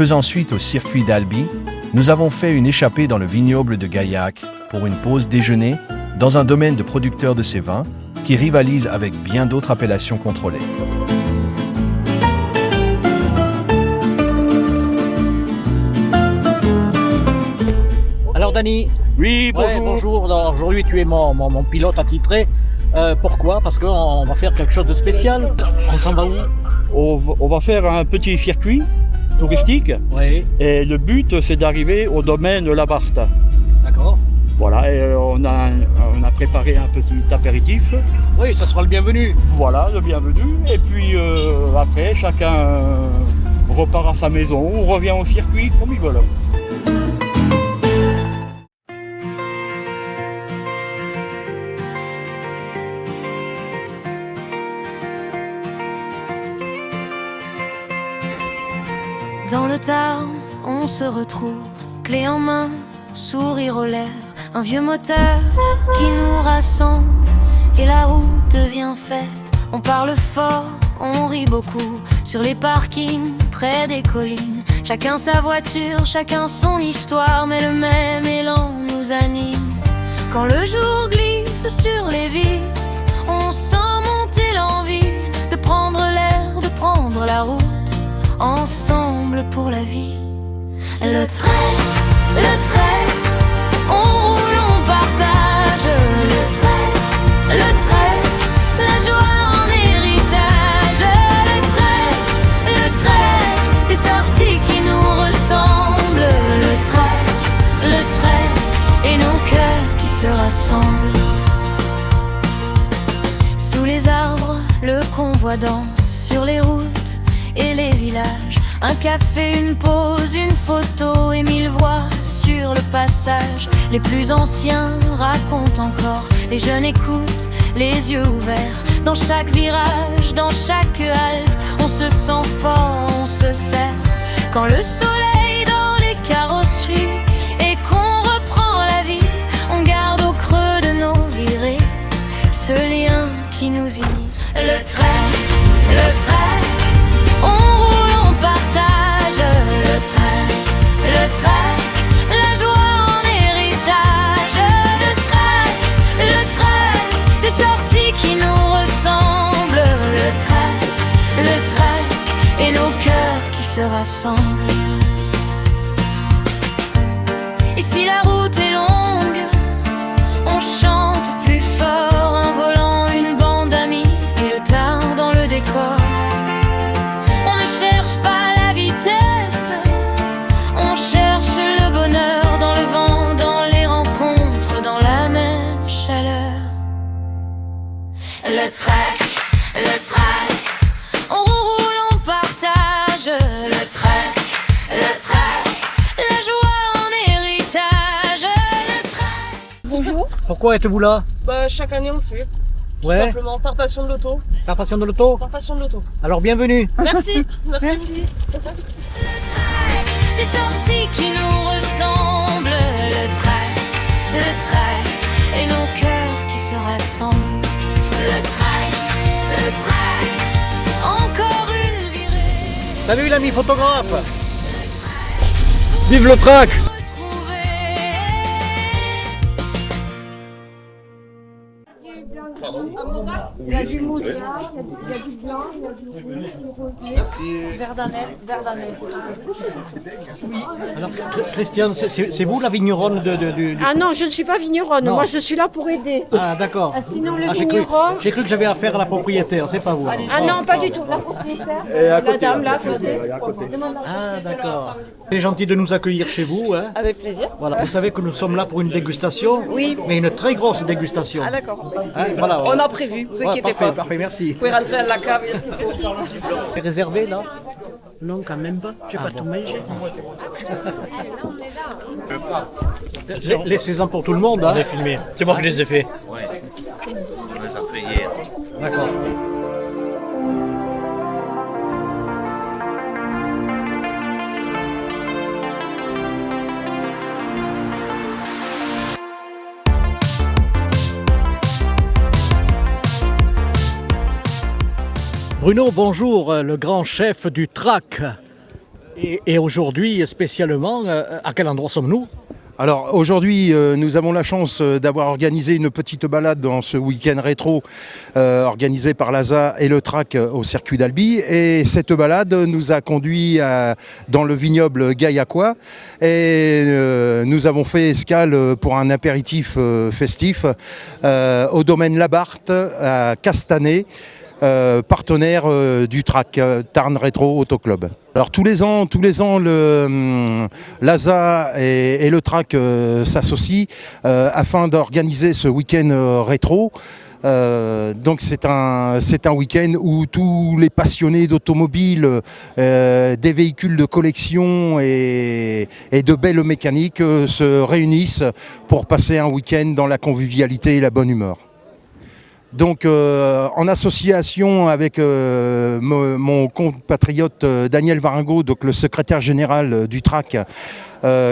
Faisant suite au circuit d'Albi, nous avons fait une échappée dans le vignoble de Gaillac pour une pause déjeuner dans un domaine de producteurs de ces vins qui rivalise avec bien d'autres appellations contrôlées. Alors Dany. Oui, bonjour. Ouais, bonjour. Alors, aujourd'hui tu es mon pilote attitré. Pourquoi? Parce qu'on va faire quelque chose de spécial. On s'en va où? On va faire un petit circuit touristique. Oui. Et le but, c'est d'arriver au domaine Labarthe. D'accord. Voilà, et on a préparé un petit apéritif. Oui, ça sera le bienvenu. Voilà, le bienvenu. Et puis après, chacun repart à sa maison, on revient au circuit comme il veut. Dans le Tarn, on se retrouve, clé en main, sourire aux lèvres, un vieux moteur qui nous rassemble et la route devient fête. On parle fort, on rit beaucoup sur les parkings près des collines. Chacun sa voiture, chacun son histoire, mais le même élan nous anime. Quand le jour glisse sur les vitres, on sent monter l'envie de prendre l'air, de prendre la route. Ensemble pour la vie. Le trait, on roule, on partage. Le trait, la joie en héritage. Le trait, des sorties qui nous ressemblent. Le trait, et nos cœurs qui se rassemblent. Sous les arbres, le convoi danse sur les routes et les villages, un café, une pause, une photo et 1000 voix sur le passage. Les plus anciens racontent encore, les jeunes écoutent, les yeux ouverts. Dans chaque virage, dans chaque halte, on se sent fort, on se serre. Quand le soleil dans les carrosseries et qu'on reprend la vie, on garde au creux de nos virées ce lien qui nous unit. Le trait, on roule, on partage. Le trait, la joie en héritage. Le trait, des sorties qui nous ressemblent. Le trait, et nos cœurs qui se rassemblent. Et si la route est longue, on chante plus fort, un volant, une bande d'amis et le Tarn dans le décor. On ne cherche pas la vitesse, on cherche le bonheur dans le vent, dans les rencontres, dans la même chaleur. Le trait, on roule, on partage. Le trait, la joie en héritage. Le trait. Bonjour. Pourquoi êtes-vous là? Chaque année on le fait. Tout Ouais. simplement par passion de l'auto. Par passion de l'auto? Par passion de l'auto. Alors bienvenue. Merci. Merci. Le trait, des sorties qui nous ressemblent. Le trait, et nos cœurs qui se rassemblent. Le trait, encore une virée. Salut l'ami photographe. Vive le track! Il y a du moussard, il y a du blanc, il y a du rouge, du rosé, verdanel. Alors Christiane, c'est vous la vigneronne du... Ah non, je ne suis pas vigneronne, Non. moi je suis là pour aider. Ah d'accord. Ah, sinon le J'ai vigneron... cru que j'avais affaire à la propriétaire, c'est pas vous. Ah non, pas du tout, la propriétaire, la dame là, à côté. Demande la Ah d'accord. C'est gentil de nous accueillir chez vous. Hein. Avec plaisir. Voilà. Vous savez que nous sommes là pour une dégustation. Oui. Mais une très grosse dégustation. Ah d'accord. Hein, voilà. On a prévu, vous inquiétez parfait, pas. Parfait, merci. Vous pouvez rentrer à la cave, il y a ce qu'il faut. C'est réservé là? Non, quand même pas. Je vais pas tout manger. Laissez-en pour tout le monde. Hein. filmé. C'est moi qui les ai fait. Ouais. On les a fait hier. D'accord. Bruno, bonjour, le grand chef du TRAC. Et aujourd'hui, spécialement, à quel endroit sommes-nous? Alors aujourd'hui, nous avons la chance d'avoir organisé une petite balade dans ce week-end rétro organisé par l'ASA et le TRAC au circuit d'Albi. Et cette balade nous a conduit dans le vignoble gaillacois. Et nous avons fait escale pour un apéritif festif au domaine Labarthe à Castanet. Partenaire du TRAC, Tarn Rétro Auto Club. Alors tous les ans, l'ASA et le TRAC s'associent afin d'organiser ce week-end rétro. Donc c'est un week-end où tous les passionnés d'automobile, des véhicules de collection et de belles mécaniques se réunissent pour passer un week-end dans la convivialité et la bonne humeur. Donc en association avec mon compatriote Daniel Varingo, donc le secrétaire général du TRAC,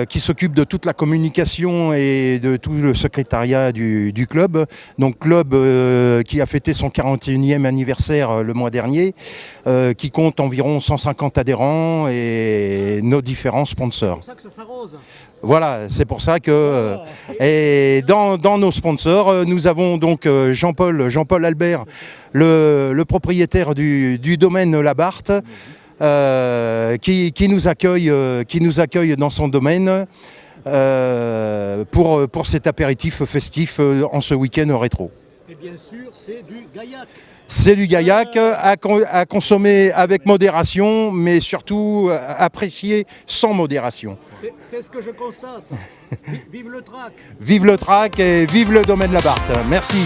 qui s'occupe de toute la communication et de tout le secrétariat du club. Donc club qui a fêté son 41e anniversaire le mois dernier, qui compte environ 150 adhérents et nos différents sponsors. C'est pour ça que ça s'arrose. Voilà, c'est pour ça que... et dans nos sponsors, nous avons donc Jean-Paul Albert, le propriétaire du domaine Labarthe, qui nous accueille dans son domaine pour cet apéritif festif en ce week-end rétro. Et bien sûr, c'est du gaillac. C'est du gaillac à consommer avec modération, mais surtout apprécier sans modération. C'est ce que je constate. Vive le TRAC. Vive le TRAC et vive le domaine Labarthe. Merci.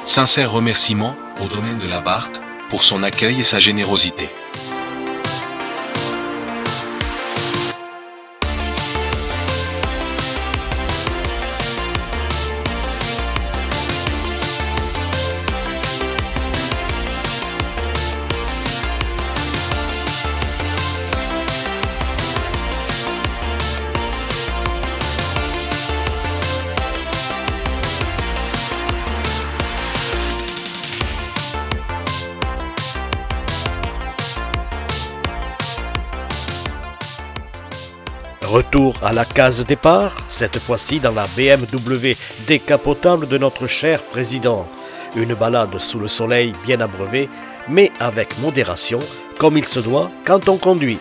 Sincères remerciements au domaine de Labarthe pour son accueil et sa générosité. Retour à la case départ, cette fois-ci dans la BMW décapotable de notre cher président. Une balade sous le soleil bien abreuvé, mais avec modération, comme il se doit quand on conduit.